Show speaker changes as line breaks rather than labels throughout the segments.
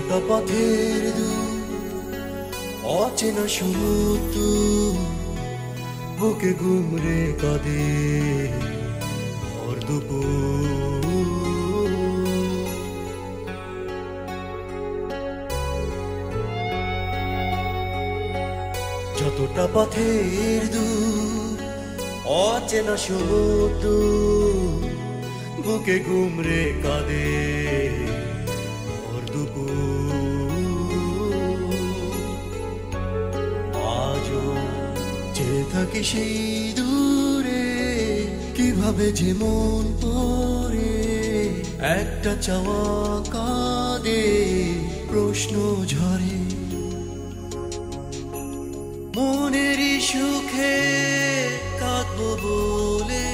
যতটা পথের দূর অচেনা সমুদ্র বুকে গুমরে কাঁদে ভর দুপুর। যতটা পথের দূর অচেনা সমুদ্র বুকে গুমরে কাঁদে ভর দুপুর। আজও চেয়ে থাকি সেই দূরে, কিভাবে যে মন পড়ে একটা চাওয়া কাঁদে প্রশ্ন ঝরে। মনেরই সুখে কাঁদবো বলে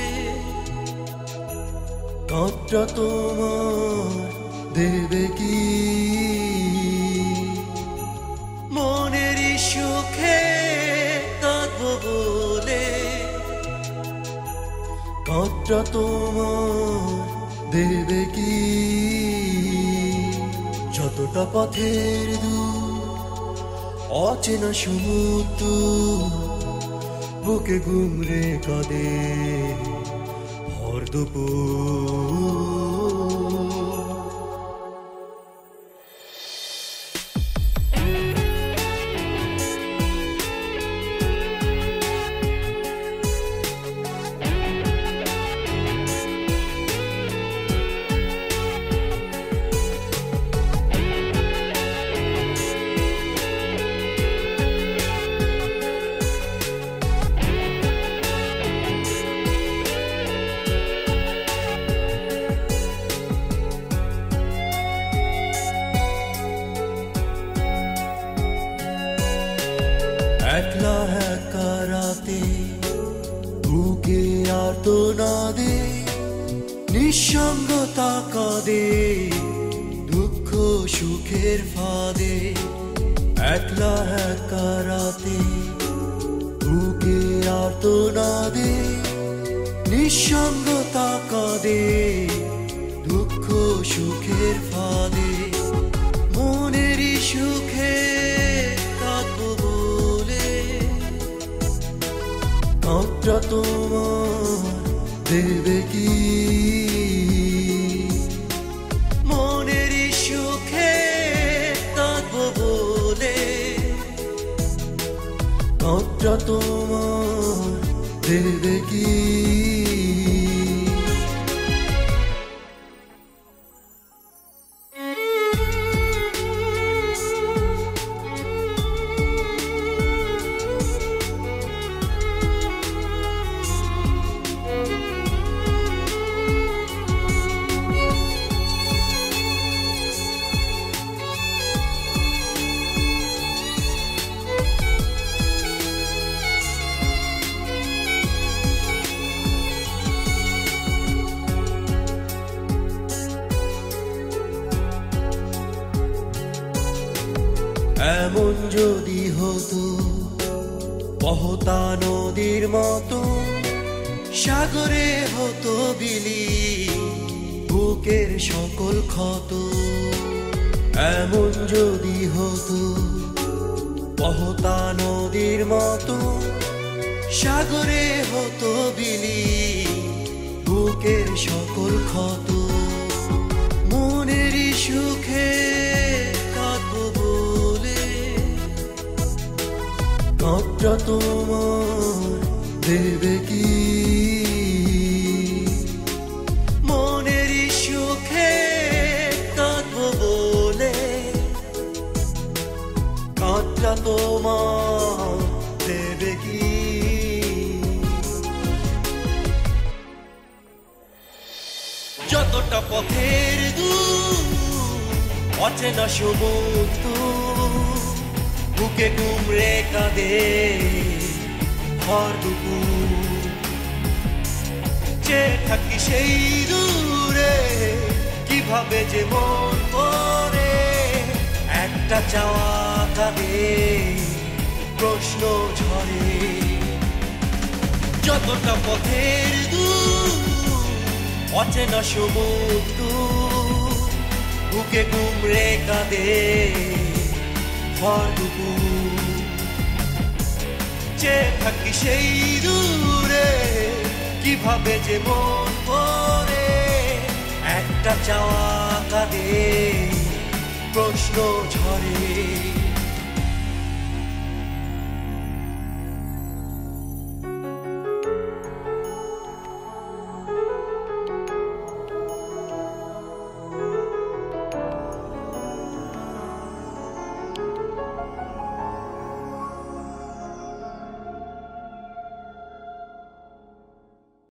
কাঁদটা তোমার দেবে কি? মনেরই সুখে কাঁদবো বলে কাঁদটা তোমার দেবে কি? যতটা পথের দূর অচেনা সমুদ্র বুকে গুমরে কাঁদে ভর দুপুর। একলা একা রাতে বুকে আর্তনাদে নিঃসঙ্গতা কাঁদে দুঃখ সুখের ফাঁদে। একলা একা রাতে বুকে আর্তনাদে নিঃসঙ্গতা কাঁদে দুঃখ সুখের ফাঁদে। মনেরই সুখে কাঁদবো বলে কাঁদটা তোমার দেবে কি? মনেরই সুখে কাঁদবো বলে কাঁদটা তোমার দেবে কি? এমন যদি হতো বহতা নদীর মতো সাগরে হতো বিলি বুকের সকল ক্ষত। এমন যদি হতো বহতা নদীর মতো সাগরে হতো বিলি বুকের সকল ক্ষত। মনেরই সুখে কাঁদবো বলে কাঁদটা তোমার দেবে কি? মনেরই সুখে কাঁদবো বলে কাঁদটা তোমার দেবে কি? যতটা পথের দূর অচেনা সমুদ্র বুকে গুমরে কাঁদে ভর দুপুর। চেয়ে থাকি সেই দূরে, কিভাবে যে মন পড়ে একটা চাওয়া কাঁদে প্রশ্ন ঝরে। যতটা পথের দূর অচেনা সমুদ্র বুকে গুমরে কাঁদে ভর দুপুর। চেয়ে থাকি সেই দূরে, কিভাবে যে মন করে একটা চাওয়া কাঁদে, প্রশ্ন ঝরে।